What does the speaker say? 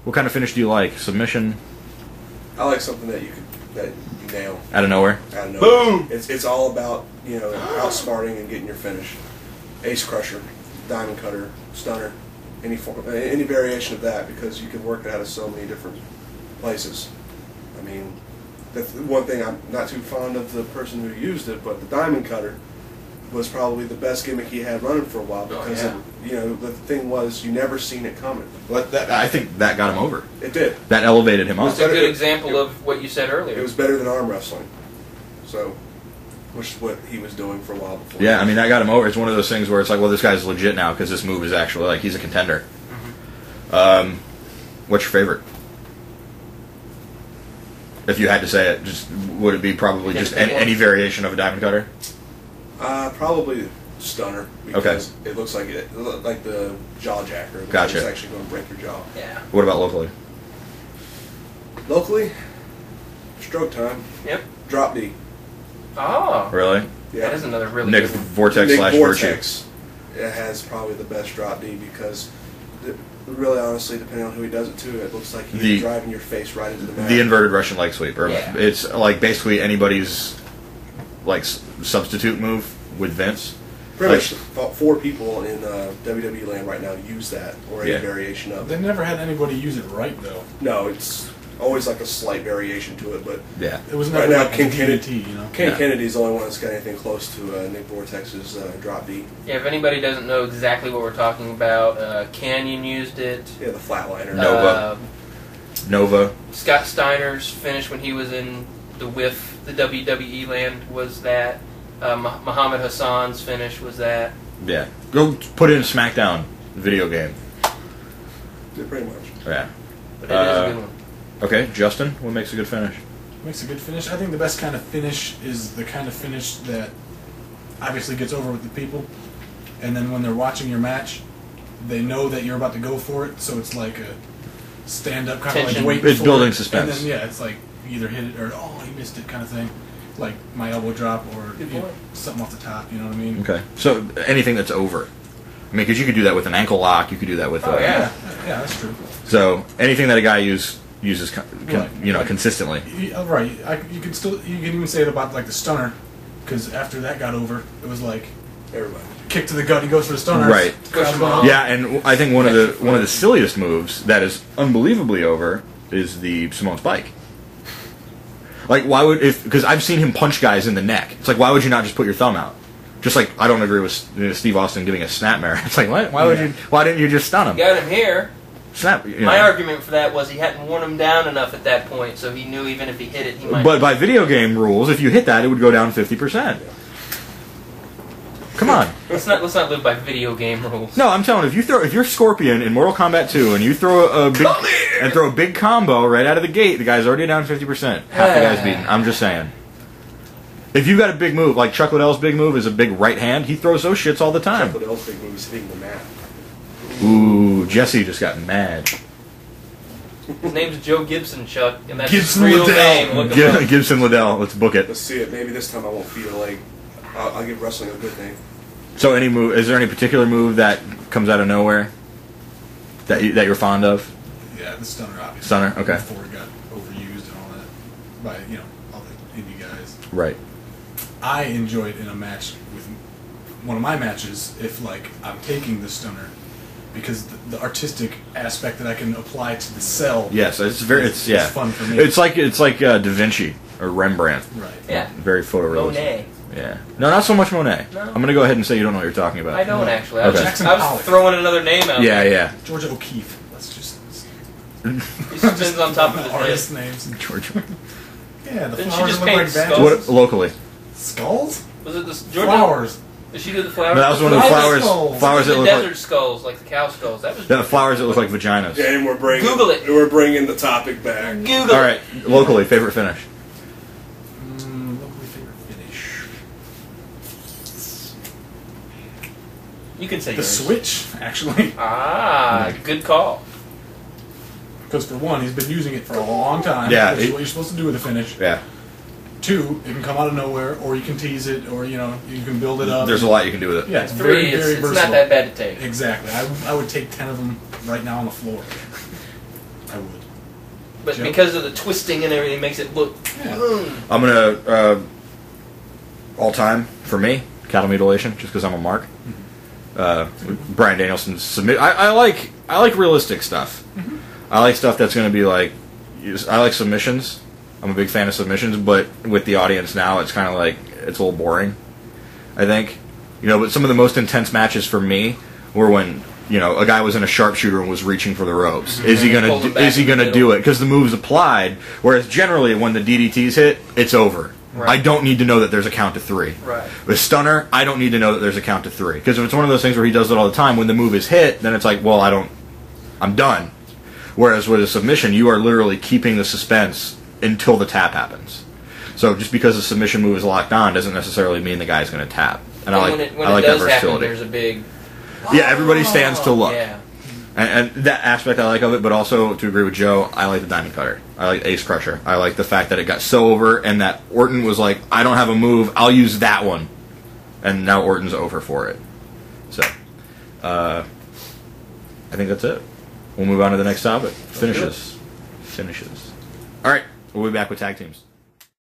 What kind of finish do you like? Submission? I like something that you nail. Out of nowhere? Out of nowhere. Boom! It's all about, outsmarting and getting your finish. Ace crusher, diamond cutter, stunner, any variation of that, because you can work it out of so many different places. I mean, the one thing, I'm not too fond of the person who used it, but the diamond cutter was probably the best gimmick he had running for a while, because the thing was, you never seen it coming. But I think that got him over. It did. That elevated him up. It's a good example of what you said earlier. It was better than arm wrestling. So, which is what he was doing for a while before. Yeah, I mean, that got him over. It's one of those things where it's like, well, this guy's legit now because this move is actually, like, he's a contender. Mm-hmm. What's your favorite? If you had to say it, just would it be probably just any variation of a diamond cutter? Probably stunner, because it looks like the jaw jacker. Gotcha. It's actually going to break your jaw. Yeah. What about locally? Locally, stroke time. Yep. Drop D. Oh. Really? Yeah. That is another really Nick good one. Vortex Nick slash Vortex. It has probably the best drop D, because really, honestly, depending on who he does it to, it looks like he's driving your face right into the mat. The inverted Russian leg sweep. Yeah. It's like basically anybody's like substitute move with Vince. Pretty much 4 people in WWE land right now use that, or any variation of it. They never had anybody use it right, though. No, it's always like a slight variation to it, but it was never right now, like King DDT, you know. Ken Kennedy's the only one that's got anything close to Nick Vortex's drop D. Yeah, if anybody doesn't know exactly what we're talking about, Canyon used it. Yeah, the flatliner. Nova. Scott Steiner's finish when he was in the WWE land was that. Muhammad Hassan's finish was that. Yeah. Go put it in SmackDown video game. Yeah, pretty much. Yeah. But it is a good one. Okay, Justin, what makes a good finish? Makes a good finish. I think the best kind of finish is the kind of finish that obviously gets over with the people, and then when they're watching your match, they know that you're about to go for it, so it's like a stand-up kind of like waiting. It's building suspense. And then, it's like you either hit it or, oh, he missed it kind of thing. Like my elbow drop or something off the top, you know what I mean? Okay. So anything that's over. I mean, because you could do that with an ankle lock, you could do that with... yeah, that's true. So anything that a guy uses consistently. Right. You can even say it about like the stunner, because after that got over, it was like everybody kick to the gut. He goes for the stunner. Right. Yeah, and I think one of the silliest moves that is unbelievably over is the Simone Spike. Like, why would because I've seen him punch guys in the neck. It's like, why would you not just put your thumb out? Just like I don't agree with Steve Austin giving a snapmare. It's like, what? Why didn't you just stun him? You got him here. Snap. My argument for that was he hadn't worn him down enough at that point, so he knew even if he hit it, he might. But by video game rules, if you hit that, it would go down 50%. Come on. Let's not live by video game rules. No, I'm telling you, if you're Scorpion in Mortal Kombat 2 and you throw a big combo right out of the gate, the guy's already down 50%. Half the guy's beaten. I'm just saying. If you've got a big move, like Chuck Liddell's big move is a big right hand, he throws those shits all the time. Chuck Liddell's big move is hitting the mat. Ooh, Jesse just got mad. His name's Joe Gibson, Chuck, and that's Gibson his real Liddell. name. Gibson Liddell. Let's book it. Let's see it. Maybe this time I won't feed a leg. I'll give wrestling a good name. So, any move? Is there any particular move that comes out of nowhere that you're fond of? Yeah, the stunner, obviously. Stunner, okay. Before it got overused and all that by all the indie guys. Right. I enjoyed in a match with one of my matches if I'm taking the stunner, because the artistic aspect that I can apply to the cell. Yes, it's fun for me. It's like Da Vinci or Rembrandt. Right. Yeah. Very photorealistic. Monet. Yeah. No, not so much Monet. No. I'm going to go ahead and say you don't know what you're talking about. I don't actually. Okay. I was throwing another name out. Yeah. Georgia O'Keeffe. Let's just. He spins on top of his artist head. names. Georgia. Yeah, the Didn't she flowers just look paint like skulls? badges. What locally? Skulls? Was it the Georgia? Flowers. Did she do the flowers? No, that was one of the flowers that the look desert like skulls, like the cow skulls. That was the flowers that look like vaginas. Yeah, and Google it. We're bringing the topic back. Google. All right, locally favorite finish. Locally favorite finish. You can say The yours. switch, actually. Good call. Because for one, he's been using it for a long time. Yeah, which is what you're supposed to do with a finish. Yeah. 2, it can come out of nowhere, or you can tease it, or you can build it up. There's a lot you can do with it. Yeah, it's 3, very, very it's versatile. not that bad to take. Exactly. I would take 10 of them right now on the floor. I would. But Joe? because of the twisting and everything, it makes it look. Yeah. I'm gonna all time for me cattle mutilation just because I'm a mark. Bryan Danielson's submit. I like realistic stuff. Mm-hmm. I like stuff that's gonna be like. I like submissions. I'm a big fan of submissions, but with the audience now, it's kind of like it's a little boring. I think, but some of the most intense matches for me were when a guy was in a sharpshooter and was reaching for the ropes. Mm-hmm. Is he gonna do it? Because the move's applied. Whereas generally, when the DDTs hit, it's over. Right. I don't need to know that there's a count to 3. Right. With Stunner, I don't need to know that there's a count to 3. Because if it's one of those things where he does it all the time, when the move is hit, then it's like, well, I'm done. Whereas with a submission, you are literally keeping the suspense until the tap happens. So just because the submission move is locked on doesn't necessarily mean the guy's going to tap. And I like when that it does versatility. happen, there's a big. Yeah, everybody stands to look. Yeah. And that aspect I like of it, but also, to agree with Joe, I like the Diamond Cutter. I like Ace Crusher. I like the fact that it got so over, and that Orton was like, I don't have a move, I'll use that one. And now Orton's over for it. So, I think that's it. We'll move on to the next topic. Finishes. Alright, we'll be back with tag teams.